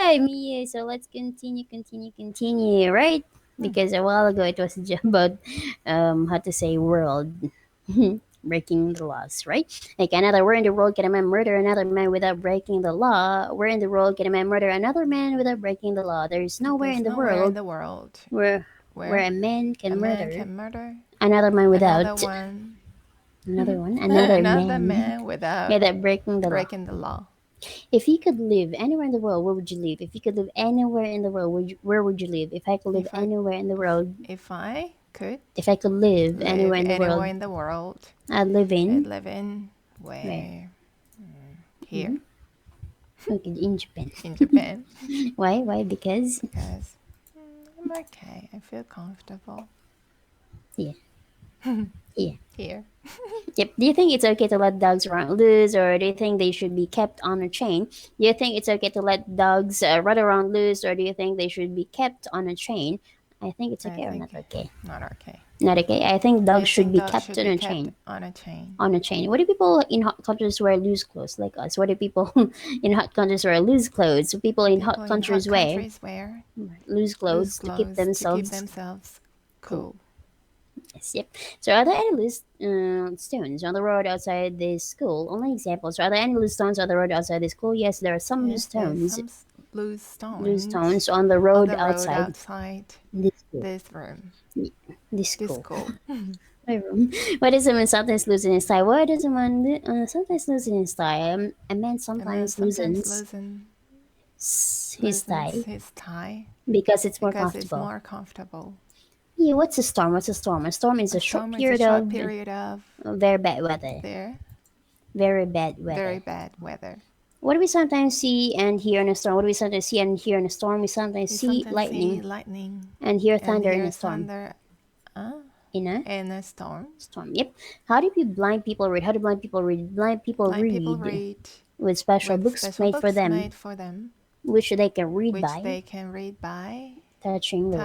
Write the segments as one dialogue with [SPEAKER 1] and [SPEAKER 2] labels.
[SPEAKER 1] Okay, Miyu. So let's continue, right? Because a while ago it was just about how to say world breaking the laws, right? Like another where in the world can a man murder another man without breaking the law? Where in the world can a man murder another man without breaking the law? There is nowhere in the world where a man can murder another man without another man without breaking the law. If you could live anywhere in the world, where would you live? If you could live anywhere in the world, where would you live? If I could live anywhere in the world,
[SPEAKER 2] If I could
[SPEAKER 1] live anywhere in the
[SPEAKER 2] world,
[SPEAKER 1] I'd live in
[SPEAKER 2] where? Here.
[SPEAKER 1] Okay, in Japan.
[SPEAKER 2] In Japan.
[SPEAKER 1] Why? Because
[SPEAKER 2] I'm okay. I feel comfortable.
[SPEAKER 1] Yeah.
[SPEAKER 2] Here.
[SPEAKER 1] Yep. Do you think it's okay to let dogs run loose, or do you think they should be kept on a chain? Do you think it's okay to let dogs run around loose, or do you think they should be kept on a chain? I think it's okay or not okay.
[SPEAKER 2] Not okay.
[SPEAKER 1] Not okay. I think dogs should be kept on a chain. On a chain. What do people in hot countries wear loose clothes like us? What do people in hot countries wear loose clothes? People in hot countries wear loose clothes to keep themselves
[SPEAKER 2] cool.
[SPEAKER 1] Yes, yep. So are there any loose stones on the road outside this school? Only examples. Are there any loose stones on the road outside this school? Yes, there are some loose stones.
[SPEAKER 2] Loose stones
[SPEAKER 1] on the road outside
[SPEAKER 2] this room.
[SPEAKER 1] This school. My room. What does a man sometimes lose in his tie? Why does a man sometimes lose in his tie? A man sometimes loses his tie because it's more comfortable. Yeah, what's a storm? A storm is a short period of very bad weather. Very bad weather. What do we sometimes see and hear in a storm? What do we sometimes see and hear in a storm? We sometimes see lightning and hear thunder in a storm. In a storm? Yep. How do blind people read? How do blind people read? Blind people read with special books made for them, which they can read by touching the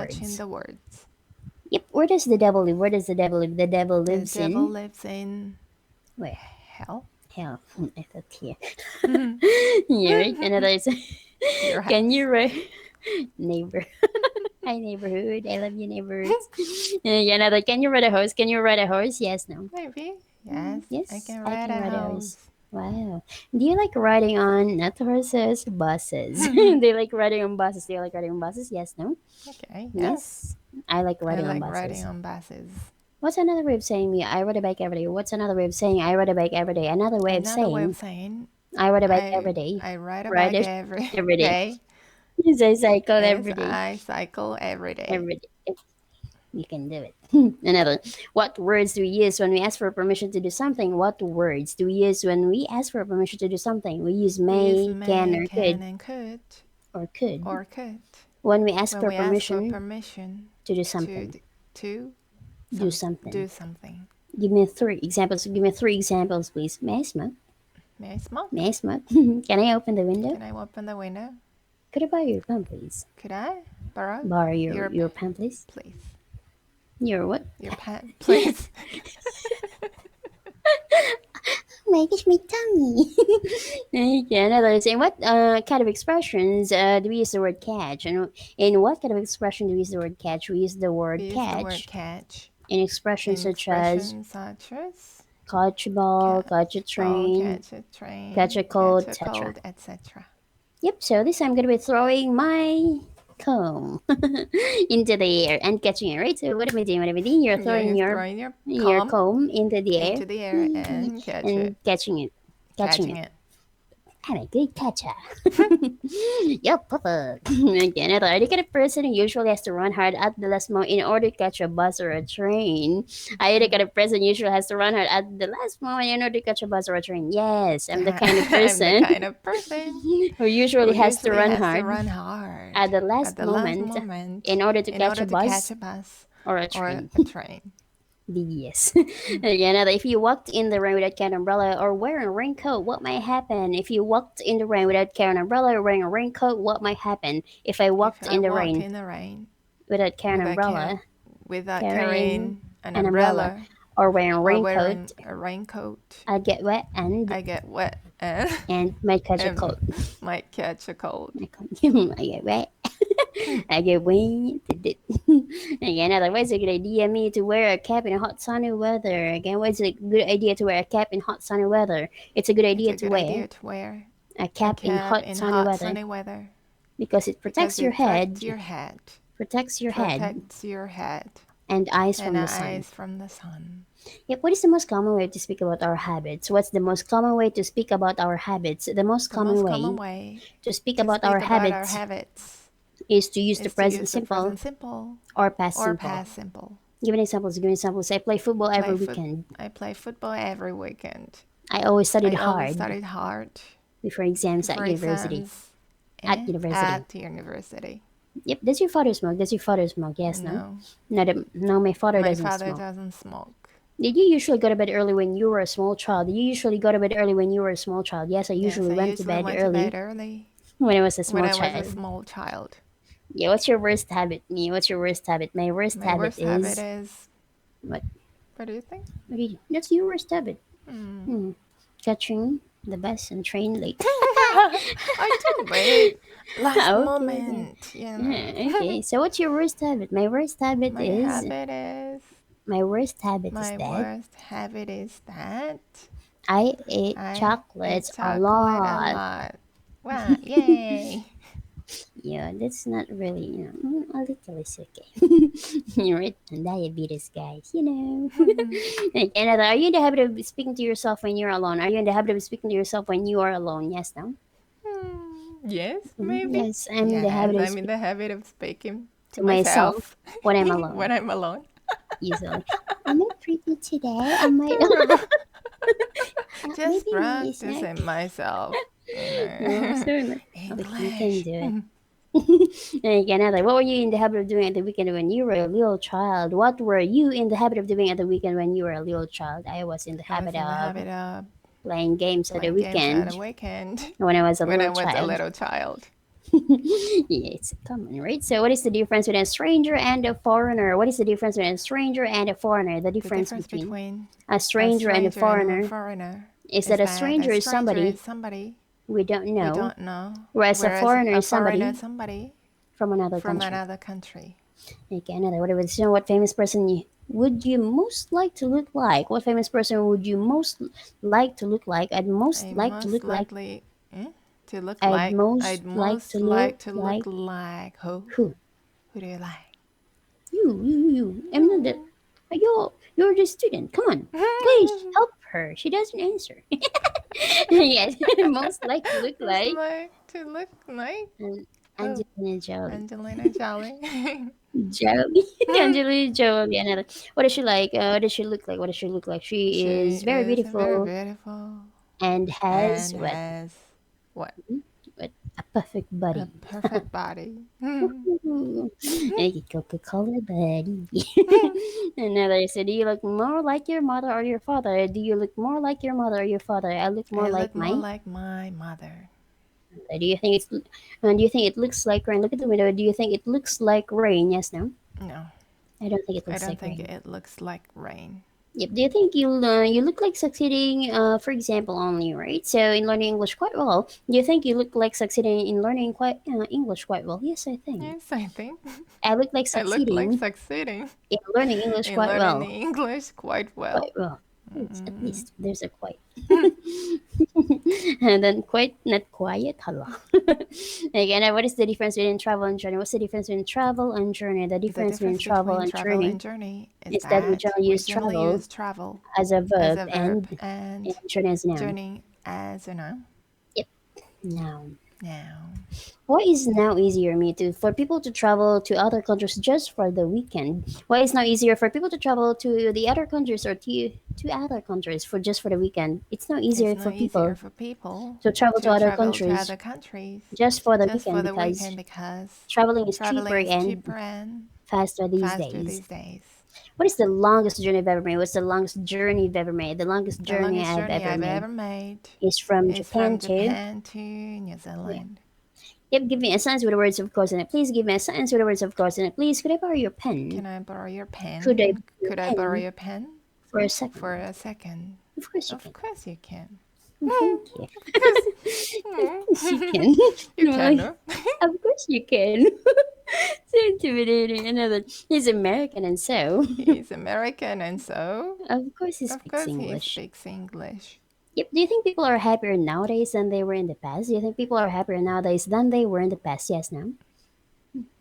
[SPEAKER 1] words. Yep. Where does the devil live? The devil lives
[SPEAKER 2] in
[SPEAKER 1] where?
[SPEAKER 2] Hell.
[SPEAKER 1] I thought here. Yeah, right. Another is can you write neighbor? Hi neighborhood. I love you neighbors. Another. Can you ride a horse? Yes. No.
[SPEAKER 2] Maybe. Yes.
[SPEAKER 1] Yes.
[SPEAKER 2] I can ride a horse.
[SPEAKER 1] Wow. Do you like riding on not horses, buses? Do you like riding on buses? Yes. No.
[SPEAKER 2] Okay.
[SPEAKER 1] Yes. I like riding on buses. What's another way of saying me? I ride a bike every day. What's another way of saying I ride a bike every day? Another way of saying I ride a bike every day.
[SPEAKER 2] I ride a bike every day.
[SPEAKER 1] Yes, I cycle every day.
[SPEAKER 2] I cycle every day.
[SPEAKER 1] You can do it. Another. What words do we use when we ask for permission to do something? What words do we use when we ask for permission to do something? We use may, can, or could.
[SPEAKER 2] And could.
[SPEAKER 1] Or could.
[SPEAKER 2] When
[SPEAKER 1] we ask for permission to do something.
[SPEAKER 2] Do something.
[SPEAKER 1] Give me three examples, please. May I smoke? Can I open the window? Could I borrow your pen, please?
[SPEAKER 2] Could I
[SPEAKER 1] borrow your pen, please? Your what?
[SPEAKER 2] Your pen, please.
[SPEAKER 1] My tummy. Okay, another saying. What kind of expressions do we use the word catch? And in what kind of expression do we use the word catch? We use the word catch. In expressions such as catch a ball, catch a train, catch a cold, etc. Yep, so this time I'm going to be throwing my comb into the air and catching it, right? So what am I doing? You're throwing your comb into the air and catching it. I'm a good catcher. Yep, Papa. Again, I thought a person who usually has to run hard at the last moment in order to catch a bus or a train. I the kind of person who usually has to run hard at the last moment in order to catch a bus or a train. Yes, I'm the kind of person who usually has to run hard at the last moment in order to catch a bus or a train. Yes. Again, if you walked in the rain without carrying an umbrella or wearing a raincoat, what might happen? If you walked in the rain without carrying an umbrella or wearing a raincoat, what might happen? If I walked in the rain without carrying an umbrella,
[SPEAKER 2] without carrying an umbrella,
[SPEAKER 1] or wearing a
[SPEAKER 2] or
[SPEAKER 1] raincoat.
[SPEAKER 2] wearing a raincoat.
[SPEAKER 1] I get wet and
[SPEAKER 2] might
[SPEAKER 1] catch a cold.
[SPEAKER 2] Might catch a cold.
[SPEAKER 1] I get wet. I get wet. Again, otherwise, a good idea me to wear a cap in hot sunny weather. Again, what's a good idea to wear a cap in hot sunny weather? It's a good idea to wear a cap in hot sunny weather because it protects your head. Protects your head and eyes from the sun. Yep. What is the most common way to speak about our habits? What's the most common way to speak about our habits? The most common way to speak about our habits is to use the present simple or past simple. Give me examples. I play football every weekend. I always studied hard before exams at university. At university. Yep, does your father smoke? Yes, no? No, my father doesn't smoke. Did you usually go to bed early when you were a small child? Yes, I usually went to bed early when I was a small child. Yeah, what's your worst habit? Me, what's your worst habit? My worst habit is... What?
[SPEAKER 2] What do you think?
[SPEAKER 1] That's your worst habit. Catching the bus and train late.
[SPEAKER 2] I do late. Last moment.
[SPEAKER 1] Okay, so what's your worst habit? My worst habit is that I eat chocolates a lot.
[SPEAKER 2] Wow, yay.
[SPEAKER 1] Yeah, that's not really, a little is okay. You're right, diabetes, guys, And are you in the habit of speaking to yourself when you're alone? Are you in the habit of speaking to yourself when you are alone? Yes, no?
[SPEAKER 2] Yes, maybe.
[SPEAKER 1] Yes, I'm in the
[SPEAKER 2] habit of speaking
[SPEAKER 1] to myself when I'm alone.
[SPEAKER 2] When I'm alone.
[SPEAKER 1] Easily. Am I pretty today? Am I...
[SPEAKER 2] Just practicing myself.
[SPEAKER 1] Certainly.
[SPEAKER 2] English.
[SPEAKER 1] You can do it. Again, what were you in the habit of doing at the weekend when you were a little child? What were you in the habit of doing at the weekend when you were a little child? I was in the habit of playing games at the weekend when I was a little child. Yeah, it's common, right? So what is the difference between a stranger and a foreigner? What is the difference between a stranger and a foreigner? The difference between a stranger and a foreigner is that a stranger is somebody we don't know, whereas a foreigner is somebody from another country. Okay, another. What famous person would you most like to look like? What famous person would you most like to look like? I'd most like to look like... I'd most like to look like who?
[SPEAKER 2] Who do you like?
[SPEAKER 1] You. I'm not the... You're the student. Come on. Please help her. She doesn't answer. Yes. Most like to look like... Angelina Jolie.
[SPEAKER 2] Angelina Jolie.
[SPEAKER 1] Angelina Jolie. Another. What does she like? What does she look like? She is very beautiful. And has
[SPEAKER 2] what?
[SPEAKER 1] A perfect body. A Coca-Cola body. Another. So do you look more like your mother or your father? Do you look more like your mother or your father? I look more like
[SPEAKER 2] my mother.
[SPEAKER 1] Do you think it looks like rain? Look at the window. Do you think it looks like rain? Yes, no?
[SPEAKER 2] No.
[SPEAKER 1] I don't think it looks like rain.
[SPEAKER 2] I don't think it looks like rain.
[SPEAKER 1] Yep. Do you think you look like succeeding, for example, only, right? So in learning English quite well, do you think you look like succeeding in learning English quite well? Yes, I think. I look like succeeding in learning English quite well. Quite well. At least there's a quite. And then quite, not quiet. Hello. Again, what is the difference between travel and journey? What's the difference between travel and journey? The difference between travel and journey is that we generally use travel as a verb and journey as a noun.
[SPEAKER 2] Journey as a noun.
[SPEAKER 1] Yep. Noun. Why is now easier for people to travel to other countries just for the weekend? Why is now easier for people to travel to the other countries or to other countries for just for the weekend? It's now easier for people to travel to other countries just for the weekend because traveling is cheaper and faster these days. What is the longest journey I've ever made? What's the longest journey you've ever made? The longest journey I've ever made is from Japan to
[SPEAKER 2] New Zealand.
[SPEAKER 1] Yep, give me a sentence with the words of course in it. Please give me a sentence with the words of course in it. Please, could I borrow your pen?
[SPEAKER 2] Can I borrow your pen?
[SPEAKER 1] Could I
[SPEAKER 2] borrow your pen?
[SPEAKER 1] For a second.
[SPEAKER 2] For a second.
[SPEAKER 1] Of course you
[SPEAKER 2] Of
[SPEAKER 1] can.
[SPEAKER 2] course you can.
[SPEAKER 1] Thank you. Of course you can.
[SPEAKER 2] You can.
[SPEAKER 1] Of course you can. So intimidating. Another. He's American and so.
[SPEAKER 2] He's American and so.
[SPEAKER 1] Of course he
[SPEAKER 2] Of
[SPEAKER 1] speaks
[SPEAKER 2] course he
[SPEAKER 1] English.
[SPEAKER 2] speaks English.
[SPEAKER 1] Yep. Do you think people are happier nowadays than they were in the past? Do you think people are happier nowadays than they were in the past? Yes, no?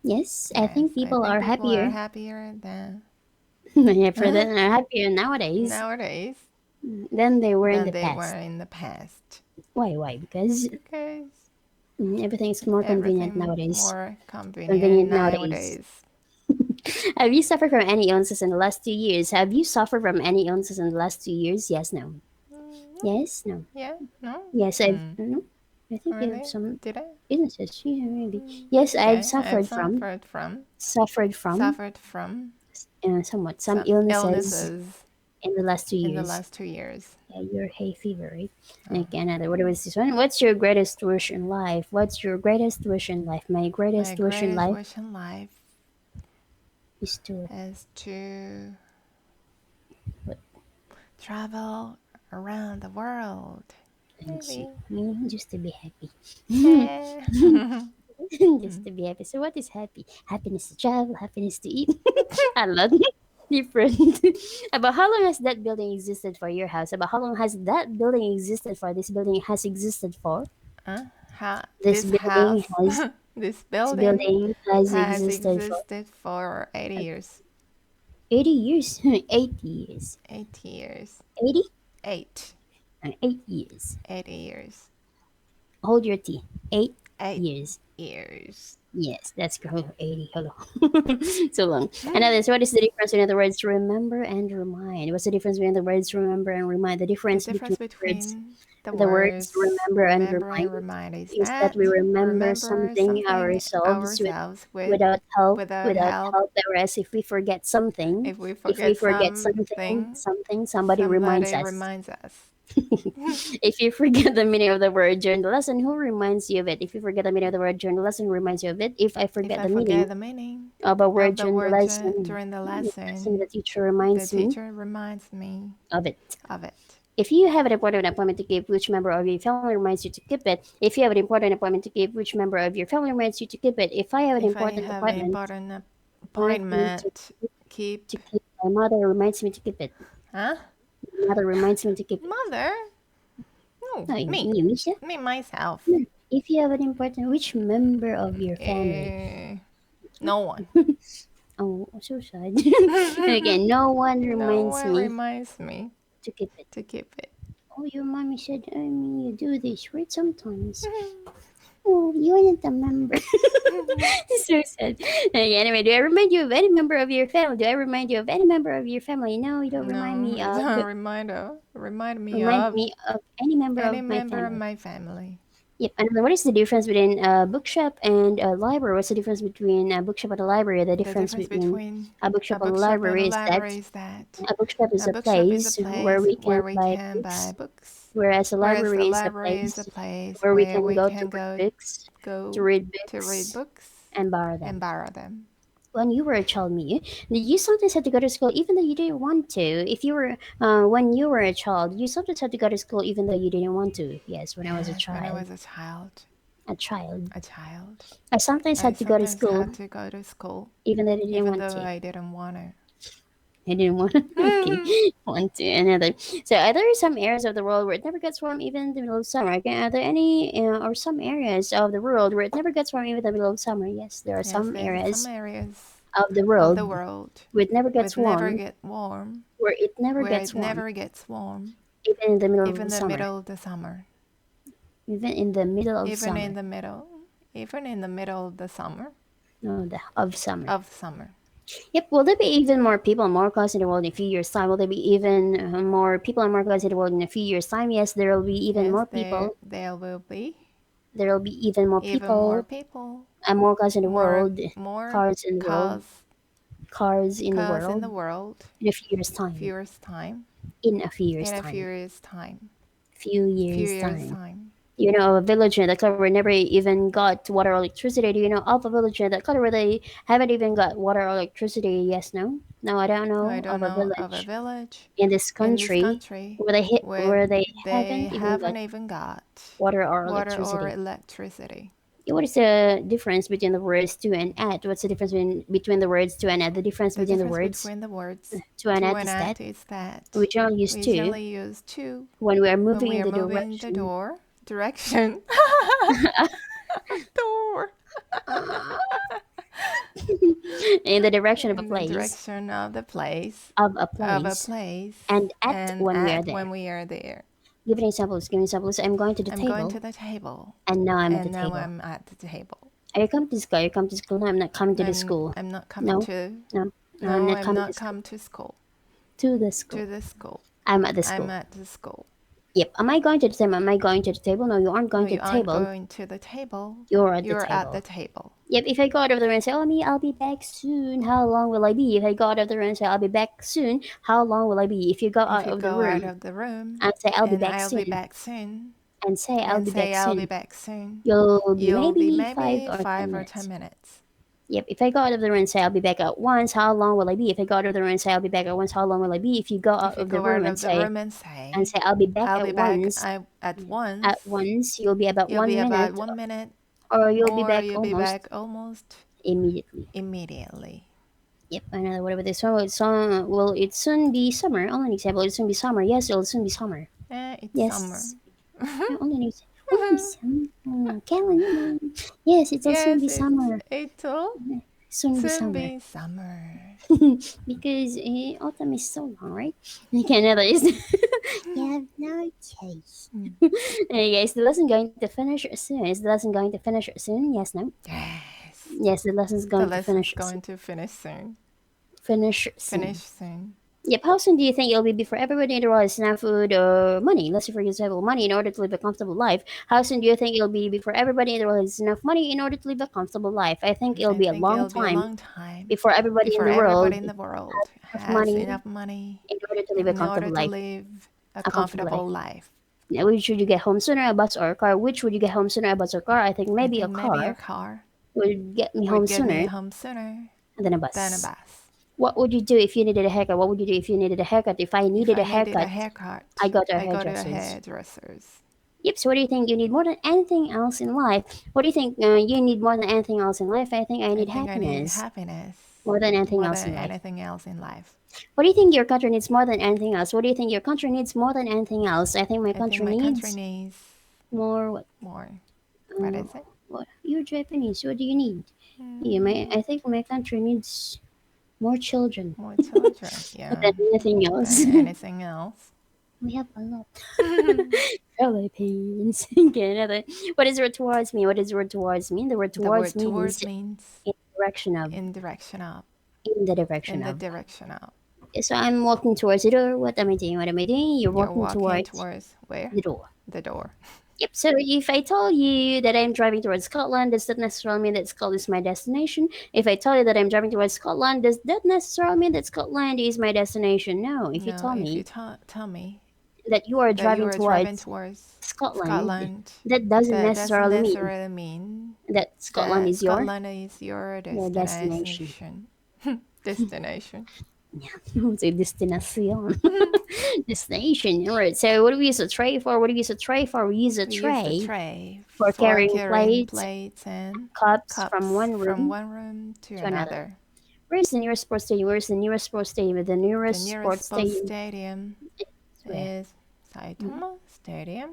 [SPEAKER 1] Yes, I think people are happier.
[SPEAKER 2] happier than
[SPEAKER 1] happier nowadays
[SPEAKER 2] nowadays
[SPEAKER 1] than they were in
[SPEAKER 2] than
[SPEAKER 1] the
[SPEAKER 2] they
[SPEAKER 1] past.
[SPEAKER 2] were in the past.
[SPEAKER 1] Why? Because everything's more convenient
[SPEAKER 2] everything
[SPEAKER 1] nowadays.
[SPEAKER 2] more convenient
[SPEAKER 1] nowadays.
[SPEAKER 2] nowadays.
[SPEAKER 1] Have you suffered from any illnesses in the last 2 years? Have you suffered from any illnesses in the last 2 years? Yes, no. Yes, no.
[SPEAKER 2] Yeah, no?
[SPEAKER 1] Yes, I've. No, I think you
[SPEAKER 2] Really?
[SPEAKER 1] have some
[SPEAKER 2] Did I?
[SPEAKER 1] illnesses. Yeah, maybe. Yes,
[SPEAKER 2] Okay,
[SPEAKER 1] I've suffered from.
[SPEAKER 2] Suffered from
[SPEAKER 1] Somewhat
[SPEAKER 2] some
[SPEAKER 1] some illnesses
[SPEAKER 2] illnesses
[SPEAKER 1] in the last 2
[SPEAKER 2] in
[SPEAKER 1] years.
[SPEAKER 2] the last 2 years.
[SPEAKER 1] Yeah, your hay fever, right? Okay, another. What was this one? What's your greatest wish in life? What's your greatest wish in life? My greatest wish in life is to
[SPEAKER 2] travel around the world.
[SPEAKER 1] Just to be happy.
[SPEAKER 2] Yeah.
[SPEAKER 1] Just to be happy. So what is happy? Happiness to travel, happiness to eat. A lot different. About how long has that building existed for your house? About how long has that building existed for? This building has existed for?
[SPEAKER 2] This
[SPEAKER 1] building
[SPEAKER 2] house, this building
[SPEAKER 1] has
[SPEAKER 2] has
[SPEAKER 1] existed
[SPEAKER 2] for 80 years.
[SPEAKER 1] 80 years? 80 years.
[SPEAKER 2] 80 years.
[SPEAKER 1] 80?
[SPEAKER 2] 8.
[SPEAKER 1] 8 years.
[SPEAKER 2] 80 years.
[SPEAKER 1] Hold your tea. 8
[SPEAKER 2] years.
[SPEAKER 1] Yes, that's correct. 80. Hello. So long. Another. So what is the difference between the words remember and remind? What's the difference between the words remember and remind? The difference between the words remember and remind is that we remember something ourselves without help. Whereas if we forget something, somebody reminds us. If you forget the meaning of the word during the lesson, who reminds you of it? If you forget the meaning of the word during the lesson, who reminds you of it? If I forget the meaning of a word during the lesson, the teacher reminds me of it. If you have an important appointment to give, which member of your family reminds you to keep it? If you have an important appointment to give, which member of your family reminds you to keep it? If I have an important appointment to keep, my mother reminds me to keep it.
[SPEAKER 2] Huh?
[SPEAKER 1] Mother reminds me to keep it.
[SPEAKER 2] Mother? No, me myself.
[SPEAKER 1] If you have an important, which member of your family?
[SPEAKER 2] No one.
[SPEAKER 1] Oh, so sad. Again, no one reminds me to keep it. Oh, your mommy said, you do this, right? Sometimes. Oh, you're not a member. So sad. Okay, anyway, do I remind you of any member of your family? No, you don't remind me of.
[SPEAKER 2] Remind me
[SPEAKER 1] of any member
[SPEAKER 2] of
[SPEAKER 1] my
[SPEAKER 2] family.
[SPEAKER 1] Yep. And what is the difference between a bookshop and a library? What's the difference between a bookshop and a library? The difference between a bookshop and a library is that a bookshop is a place where we can buy books, whereas a library is a place where we can go to read books and borrow them. When you were a child, Miyu, did you sometimes had to go to school even though you didn't want to? If you were, when you were a child, you sometimes had to go to school even though you didn't want to. Yes, when I was a child. A child. I sometimes had to go to school even though I didn't want to.
[SPEAKER 2] I didn't want to.
[SPEAKER 1] I didn't want to. Okay, want to another. So, are there some areas of the world where it never gets warm even in the middle of summer? Okay, are there any or some areas of the world where it never gets warm even in the middle of summer? Yes, there are some areas of the world where it never gets warm. Where it never gets warm even in the middle of the summer. Even in the middle of summer.
[SPEAKER 2] Even in the middle of the summer.
[SPEAKER 1] No, of summer. Yep. Will there be even more people, more cars in the world in a few years' time? Will there be even more people and more cars in the world in a few years' time? Yes, there will be even more people.
[SPEAKER 2] There will be.
[SPEAKER 1] There will be even more people. And more cars in the world. Cars in the world. Cars in the world. In a few years' time. In a few years' time. Few years' time. You know, a village in the color where never even got water or electricity. Do you know of a village in the color where they haven't even got water or electricity? Yes, no? No, I don't
[SPEAKER 2] I
[SPEAKER 1] know
[SPEAKER 2] don't
[SPEAKER 1] of a
[SPEAKER 2] know of a
[SPEAKER 1] village
[SPEAKER 2] village
[SPEAKER 1] in this
[SPEAKER 2] in this
[SPEAKER 1] country
[SPEAKER 2] country where
[SPEAKER 1] where they
[SPEAKER 2] they
[SPEAKER 1] haven't even got
[SPEAKER 2] haven't even got
[SPEAKER 1] water or
[SPEAKER 2] water or
[SPEAKER 1] electricity.
[SPEAKER 2] electricity.
[SPEAKER 1] What is the difference between the words to and at? What's the difference between the words to and at? The difference
[SPEAKER 2] The
[SPEAKER 1] between the
[SPEAKER 2] difference
[SPEAKER 1] words
[SPEAKER 2] between the words
[SPEAKER 1] to and
[SPEAKER 2] to
[SPEAKER 1] at
[SPEAKER 2] and
[SPEAKER 1] is that
[SPEAKER 2] at is that
[SPEAKER 1] we generally use
[SPEAKER 2] we
[SPEAKER 1] to
[SPEAKER 2] generally use to
[SPEAKER 1] when we are
[SPEAKER 2] when
[SPEAKER 1] moving
[SPEAKER 2] we
[SPEAKER 1] in
[SPEAKER 2] are
[SPEAKER 1] the
[SPEAKER 2] moving the
[SPEAKER 1] direction.
[SPEAKER 2] direction. Door.
[SPEAKER 1] In the direction of a
[SPEAKER 2] In the
[SPEAKER 1] place.
[SPEAKER 2] direction of the place.
[SPEAKER 1] Of a
[SPEAKER 2] Of a
[SPEAKER 1] place.
[SPEAKER 2] place.
[SPEAKER 1] And at
[SPEAKER 2] And
[SPEAKER 1] when we are
[SPEAKER 2] at
[SPEAKER 1] there.
[SPEAKER 2] when we are there.
[SPEAKER 1] Give an example. Give an example. So I'm going to the
[SPEAKER 2] I'm
[SPEAKER 1] table.
[SPEAKER 2] going to the table.
[SPEAKER 1] And now I'm at the
[SPEAKER 2] And now
[SPEAKER 1] table.
[SPEAKER 2] I'm at the table.
[SPEAKER 1] Are you coming to school? Are you coming to school? No, I'm not coming to the school.
[SPEAKER 2] I'm not coming to.
[SPEAKER 1] No,
[SPEAKER 2] No,
[SPEAKER 1] I'm
[SPEAKER 2] I'm
[SPEAKER 1] not
[SPEAKER 2] not
[SPEAKER 1] coming
[SPEAKER 2] come to school.
[SPEAKER 1] to the school.
[SPEAKER 2] To the school.
[SPEAKER 1] I'm at the
[SPEAKER 2] I'm
[SPEAKER 1] school.
[SPEAKER 2] at the school.
[SPEAKER 1] Yep. Am I going to the table? Am I going to the table? No, you aren't going
[SPEAKER 2] No,
[SPEAKER 1] to
[SPEAKER 2] you
[SPEAKER 1] the
[SPEAKER 2] aren't
[SPEAKER 1] table.
[SPEAKER 2] going to the table.
[SPEAKER 1] You're at the
[SPEAKER 2] You're at the
[SPEAKER 1] table.
[SPEAKER 2] table.
[SPEAKER 1] Yep. If I go out of the room and say, "Oh, me, I'll be back soon," how long will I be? If I go out of the room and say, "I'll be back soon," how long will I be? If you go out
[SPEAKER 2] If you
[SPEAKER 1] of the
[SPEAKER 2] go out
[SPEAKER 1] room
[SPEAKER 2] of the room
[SPEAKER 1] and say, "I'll be
[SPEAKER 2] and
[SPEAKER 1] back
[SPEAKER 2] I'll be
[SPEAKER 1] soon,"
[SPEAKER 2] back soon,
[SPEAKER 1] and say, "I'll
[SPEAKER 2] and
[SPEAKER 1] be
[SPEAKER 2] say
[SPEAKER 1] back
[SPEAKER 2] I'll be
[SPEAKER 1] soon,"
[SPEAKER 2] back soon,
[SPEAKER 1] you'll be
[SPEAKER 2] you'll be
[SPEAKER 1] maybe five
[SPEAKER 2] maybe
[SPEAKER 1] or 10
[SPEAKER 2] 5 or 10
[SPEAKER 1] minutes.
[SPEAKER 2] minutes.
[SPEAKER 1] Yep. If I go out of the room and say I'll be back at once, how long will I be? If I go out of the room and say I'll be back at once, how long will I be? If you go out
[SPEAKER 2] If you
[SPEAKER 1] of the
[SPEAKER 2] go out
[SPEAKER 1] room
[SPEAKER 2] of the room and say
[SPEAKER 1] I'll be back
[SPEAKER 2] I'll
[SPEAKER 1] at
[SPEAKER 2] be back
[SPEAKER 1] once,
[SPEAKER 2] at once,
[SPEAKER 1] you'll be about
[SPEAKER 2] you'll be
[SPEAKER 1] 1
[SPEAKER 2] about
[SPEAKER 1] minute,
[SPEAKER 2] 1 minute,
[SPEAKER 1] or you'll be
[SPEAKER 2] or
[SPEAKER 1] back
[SPEAKER 2] you'll be
[SPEAKER 1] almost
[SPEAKER 2] back almost
[SPEAKER 1] immediately.
[SPEAKER 2] immediately.
[SPEAKER 1] Yep. Another whatever this one. Will it soon be summer? Only an example. It'll soon be summer. Yes, it'll soon be summer.
[SPEAKER 2] It's summer.
[SPEAKER 1] Yes. Only an example. Only summer. Callan. Yes, it'll soon be
[SPEAKER 2] Yes,
[SPEAKER 1] summer.
[SPEAKER 2] it'll
[SPEAKER 1] Soon be
[SPEAKER 2] soon
[SPEAKER 1] summer.
[SPEAKER 2] be summer.
[SPEAKER 1] Because autumn is so long, right? Okay, another is you have no choice. Hey guys, the lesson going to finish soon. Is the lesson going to finish soon? Yes, no?
[SPEAKER 2] Yes.
[SPEAKER 1] Yes, the lesson's
[SPEAKER 2] The
[SPEAKER 1] going to
[SPEAKER 2] lesson's
[SPEAKER 1] finish
[SPEAKER 2] going to finish soon.
[SPEAKER 1] Finish soon.
[SPEAKER 2] Finish soon.
[SPEAKER 1] Yep, how soon do you think it'll be before everybody in the world has enough food or money? Let's say, for example, money in order to live a comfortable life. How soon do you think it'll be before everybody in the world has enough money in order to live a comfortable life? I think it'll
[SPEAKER 2] I
[SPEAKER 1] be a
[SPEAKER 2] think
[SPEAKER 1] long
[SPEAKER 2] it'll be a
[SPEAKER 1] time
[SPEAKER 2] long time
[SPEAKER 1] before everybody in
[SPEAKER 2] before
[SPEAKER 1] the world
[SPEAKER 2] everybody in the world
[SPEAKER 1] has
[SPEAKER 2] has
[SPEAKER 1] money
[SPEAKER 2] enough money
[SPEAKER 1] in order to live a
[SPEAKER 2] in order
[SPEAKER 1] comfortable
[SPEAKER 2] to
[SPEAKER 1] life.
[SPEAKER 2] live a
[SPEAKER 1] A comfortable
[SPEAKER 2] comfortable
[SPEAKER 1] life.
[SPEAKER 2] life.
[SPEAKER 1] Now, which would you get home sooner, a bus or a car? Which would you get home sooner, a bus or car? I think
[SPEAKER 2] I
[SPEAKER 1] maybe a
[SPEAKER 2] think maybe a
[SPEAKER 1] car
[SPEAKER 2] car
[SPEAKER 1] would get me home
[SPEAKER 2] would get
[SPEAKER 1] sooner
[SPEAKER 2] me home sooner
[SPEAKER 1] than a
[SPEAKER 2] than a
[SPEAKER 1] bus.
[SPEAKER 2] bus.
[SPEAKER 1] What would you do if you needed a haircut? What would you do if you needed a haircut? If I
[SPEAKER 2] If
[SPEAKER 1] needed
[SPEAKER 2] I
[SPEAKER 1] a
[SPEAKER 2] needed a
[SPEAKER 1] haircut,
[SPEAKER 2] haircut,
[SPEAKER 1] I go to a
[SPEAKER 2] I go to a
[SPEAKER 1] hairdresser's.
[SPEAKER 2] hairdresser's.
[SPEAKER 1] Yep. So what do you think you need more than anything else in life? What do you think you need more than anything else in life? I think I
[SPEAKER 2] I
[SPEAKER 1] need
[SPEAKER 2] think I need
[SPEAKER 1] happiness
[SPEAKER 2] happiness
[SPEAKER 1] more than anything
[SPEAKER 2] more
[SPEAKER 1] else
[SPEAKER 2] than
[SPEAKER 1] in life.
[SPEAKER 2] anything else in life.
[SPEAKER 1] What do you think your country needs more than anything else? What do you think your country needs more than anything else? I think my
[SPEAKER 2] I think
[SPEAKER 1] country
[SPEAKER 2] my country
[SPEAKER 1] needs
[SPEAKER 2] needs
[SPEAKER 1] more what?
[SPEAKER 2] more. What is it?
[SPEAKER 1] What? You're Japanese. What do you need? I think my country needs more children
[SPEAKER 2] More children, yeah,
[SPEAKER 1] than anything else.
[SPEAKER 2] than anything else.
[SPEAKER 1] We have a lot. Philippines. Okay, another. What does the word towards mean? What does the word towards mean? The word
[SPEAKER 2] The
[SPEAKER 1] towards
[SPEAKER 2] word
[SPEAKER 1] means
[SPEAKER 2] towards means
[SPEAKER 1] in the direction of.
[SPEAKER 2] in direction up.
[SPEAKER 1] In the
[SPEAKER 2] In
[SPEAKER 1] direction
[SPEAKER 2] the
[SPEAKER 1] of.
[SPEAKER 2] direction up.
[SPEAKER 1] Okay, so I'm walking towards the door. What am I doing? What am I doing? You're
[SPEAKER 2] You're
[SPEAKER 1] walking
[SPEAKER 2] walking
[SPEAKER 1] towards
[SPEAKER 2] towards where?
[SPEAKER 1] the door.
[SPEAKER 2] The door.
[SPEAKER 1] Yep. So if I tell you that I'm driving towards Scotland, does that necessarily mean that Scotland is my destination? If I tell you that I'm driving towards Scotland, does that necessarily mean that Scotland is my destination? No. If you
[SPEAKER 2] No,
[SPEAKER 1] tell
[SPEAKER 2] if you
[SPEAKER 1] me
[SPEAKER 2] tell me
[SPEAKER 1] that you are
[SPEAKER 2] that you
[SPEAKER 1] driving
[SPEAKER 2] are driving
[SPEAKER 1] towards
[SPEAKER 2] towards
[SPEAKER 1] Scotland,
[SPEAKER 2] Scotland,
[SPEAKER 1] that doesn't
[SPEAKER 2] that doesn't
[SPEAKER 1] necessarily mean
[SPEAKER 2] necessarily mean
[SPEAKER 1] that Scotland
[SPEAKER 2] that
[SPEAKER 1] is your
[SPEAKER 2] Scotland is your
[SPEAKER 1] destination.
[SPEAKER 2] destination. Destination.
[SPEAKER 1] So destination. Destination. All right. So what do we use a tray for? What do we use a tray for? We use a
[SPEAKER 2] We use the
[SPEAKER 1] tray
[SPEAKER 2] tray
[SPEAKER 1] for
[SPEAKER 2] for
[SPEAKER 1] carrying
[SPEAKER 2] carrying
[SPEAKER 1] plates,
[SPEAKER 2] plates and
[SPEAKER 1] cups from
[SPEAKER 2] cups
[SPEAKER 1] one
[SPEAKER 2] from
[SPEAKER 1] room
[SPEAKER 2] one room to
[SPEAKER 1] to another.
[SPEAKER 2] another.
[SPEAKER 1] Where's the nearest sports stadium? Where's the nearest sports stadium? The
[SPEAKER 2] The
[SPEAKER 1] nearest
[SPEAKER 2] nearest
[SPEAKER 1] sports
[SPEAKER 2] sports
[SPEAKER 1] stadium
[SPEAKER 2] stadium
[SPEAKER 1] where?
[SPEAKER 2] is Saitama Stadium.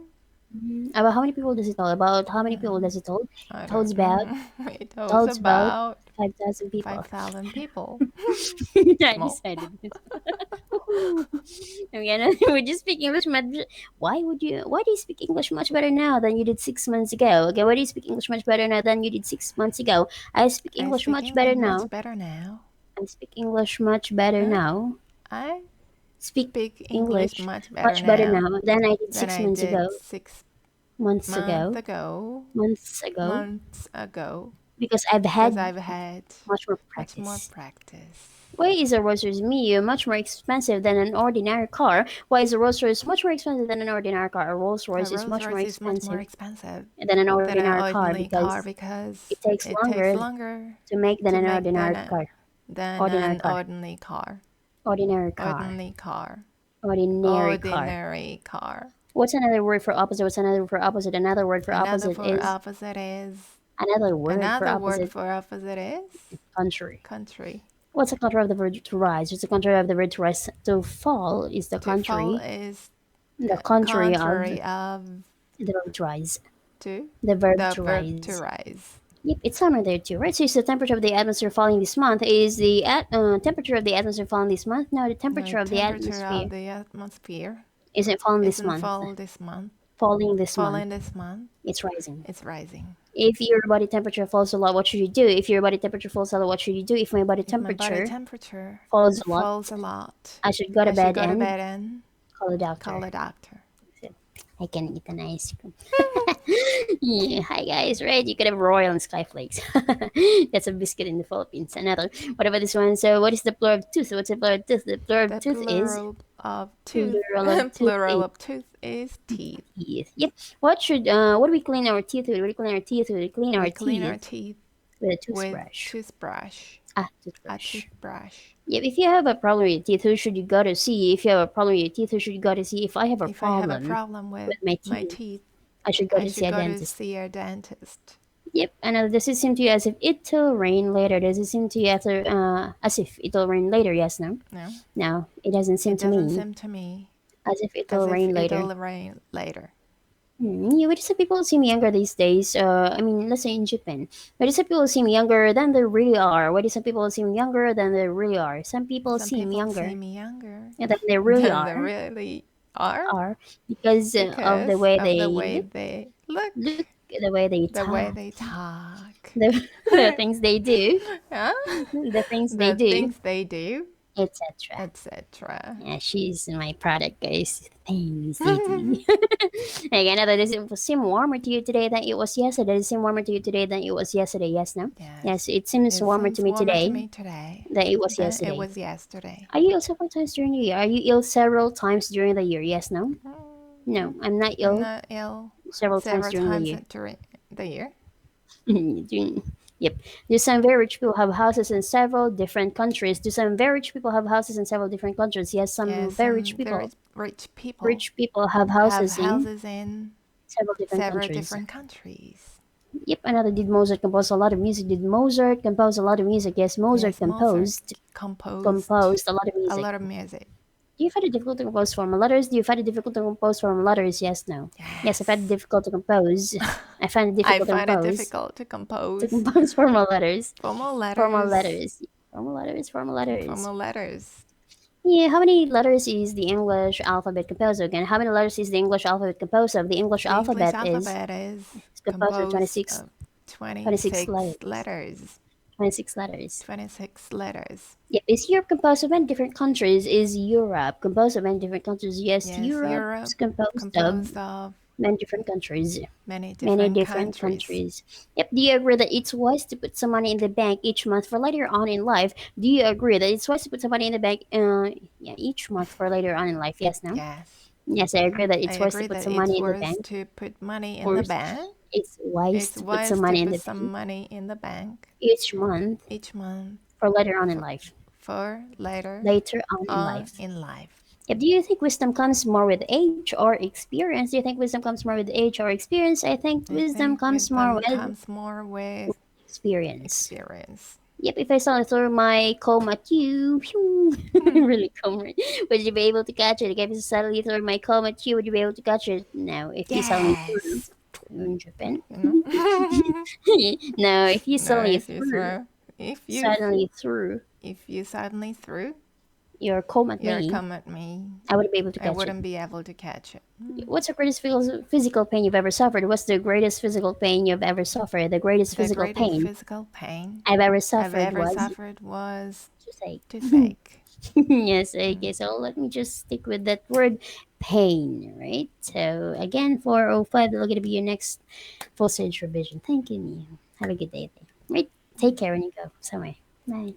[SPEAKER 1] About how many people does it hold? About how many people does it hold?
[SPEAKER 2] I
[SPEAKER 1] It holds
[SPEAKER 2] don't
[SPEAKER 1] about
[SPEAKER 2] know. It
[SPEAKER 1] it
[SPEAKER 2] holds
[SPEAKER 1] holds about
[SPEAKER 2] about
[SPEAKER 1] 5,000 people.
[SPEAKER 2] 5,000 people.
[SPEAKER 1] I
[SPEAKER 2] Small.
[SPEAKER 1] decided this. Again, we just speak English much. Why do you speak English much better now than you did 6 months ago? Okay, why do you speak English much better now than you did 6 months ago? I speak
[SPEAKER 2] I
[SPEAKER 1] English
[SPEAKER 2] speak
[SPEAKER 1] much better
[SPEAKER 2] English much
[SPEAKER 1] now.
[SPEAKER 2] better now.
[SPEAKER 1] I speak English much better
[SPEAKER 2] Huh?
[SPEAKER 1] now.
[SPEAKER 2] I
[SPEAKER 1] Speak
[SPEAKER 2] speak English
[SPEAKER 1] English
[SPEAKER 2] much better
[SPEAKER 1] much better
[SPEAKER 2] now
[SPEAKER 1] now than I did
[SPEAKER 2] than
[SPEAKER 1] six
[SPEAKER 2] I
[SPEAKER 1] months ago.
[SPEAKER 2] did 6
[SPEAKER 1] Months
[SPEAKER 2] months
[SPEAKER 1] ago.
[SPEAKER 2] ago.
[SPEAKER 1] Months ago.
[SPEAKER 2] Months ago.
[SPEAKER 1] Because I've
[SPEAKER 2] Because
[SPEAKER 1] had
[SPEAKER 2] I've had
[SPEAKER 1] much more
[SPEAKER 2] much more
[SPEAKER 1] practice.
[SPEAKER 2] practice.
[SPEAKER 1] Why is a Rolls-Royce Miyu much more expensive than an ordinary car? Why is a Rolls-Royce much more expensive than an ordinary car? A Rolls-Royce is much more expensive than an ordinary car because it takes longer to make than an ordinary car. Ordinary car.
[SPEAKER 2] Ordinary car.
[SPEAKER 1] Ordinary car.
[SPEAKER 2] Ordinary car.
[SPEAKER 1] Ordinary car.
[SPEAKER 2] Ordinary car.
[SPEAKER 1] What's another word for opposite? What's another word for opposite? Another word for opposite is another word for opposite
[SPEAKER 2] is
[SPEAKER 1] country.
[SPEAKER 2] Country.
[SPEAKER 1] What's the contrary of the verb to rise? What's the contrary of the verb to rise? To fall is the country.
[SPEAKER 2] To fall is
[SPEAKER 1] the contrary
[SPEAKER 2] of
[SPEAKER 1] the verb to rise.
[SPEAKER 2] To
[SPEAKER 1] the verb
[SPEAKER 2] the
[SPEAKER 1] to
[SPEAKER 2] verb
[SPEAKER 1] rise.
[SPEAKER 2] to rise.
[SPEAKER 1] Yep, it's summer there too, right? So is the temperature of the atmosphere falling this month? Is the temperature of the atmosphere falling this month? No, the temperature of the atmosphere isn't falling this month. Falling this month. It's rising.
[SPEAKER 2] It's rising.
[SPEAKER 1] If your body temperature falls a lot, what should you do? If your body temperature falls a lot, what should you do? If my body temperature falls a lot, I should go to bed and call a doctor. I can eat an ice cream. Yeah, hi guys, right? You could have Royal and Skyflakes. That's a biscuit in the Philippines. Another. What about this one? So, what is the plural of tooth? What's the plural of tooth? The plural of tooth is
[SPEAKER 2] plural of tooth is teeth.
[SPEAKER 1] Yep. What do we clean our teeth with? What do we clean our teeth with? We clean our teeth with a toothbrush. Toothbrush. Yep. If you have a problem with your teeth, who should you go to see? If you have a problem with your teeth, who should you go to see? If I have a problem with my teeth, I should go to see a dentist. Yep. And does it seem to you as if it will rain later? Does it seem to you as if it will rain later? Yes. No. No. It doesn't seem to me as if it will rain later. Yeah, why do some people seem younger these days? I mean, let's say in Japan. Why do some people seem younger than they really are? Why do some people seem younger than they really are? Some people seem younger than they really are because of the way they look, the way they talk, the things they do, the things they do, etc. Yeah, she's my product, guys. Thanks, Didi. Again, does it seem warmer to you today than it was yesterday? Does it seem warmer to you today than it was yesterday? Yes, no? Yes, it seems warmer to me today than it was yesterday. Are you ill several times during the year? Are you ill several times during the year? Yes, no? No, I'm not ill. Several times during the year. Yep. Do some very rich people have houses in several different countries? Do some very rich people have houses in several different countries? Yes, some very rich people. Rich people have houses in several different countries. Yep. Another. Did Mozart compose a lot of music? Did Mozart compose a lot of music? Yes, Mozart composed a lot of music. Do you find it difficult to compose formal letters? Do you find it difficult to compose formal letters? Yes, no. Yes, I find it difficult to compose. I find it difficult to compose formal letters. Formal letters. Yeah, how many letters is the English alphabet composed of? Again, how many letters is the English alphabet composed of? The English alphabet is composed of 26 letters. 26 letters. Yep. Is Europe composed of many different countries? Is Europe composed of many different countries? Yes, Europe is composed of many different countries. Many different countries. Yep. Do you agree that it's wise to put some money in the bank each month for later on in life? Do you agree that it's wise to put some money in the bank each month for later on in life? Yes, no? Yes, I agree that it's wise to put some money in the bank. It's wise to put some money in the bank each month for later on in life. Yep. Do you think wisdom comes more with age or experience? Do you think wisdom comes more with age or experience? I think wisdom comes more with experience. Yep. If I suddenly throw my comb at you, really comb, right? Would you be able to catch it? If I suddenly throw my comb at you, would you be able to catch it? No. If you suddenly threw in Japan. No, if you suddenly threw your comb at me, I wouldn't be able to catch it. What's the greatest physical pain you've ever suffered? What's the greatest physical pain you've ever suffered? The greatest physical pain I've ever suffered was toothache. Yes, okay, so let me just stick with that word pain, right? So again, 405, that'll get to be your next full stage revision. Thank you, Miyu. Have a good day. Right? Take care when you go somewhere. Bye.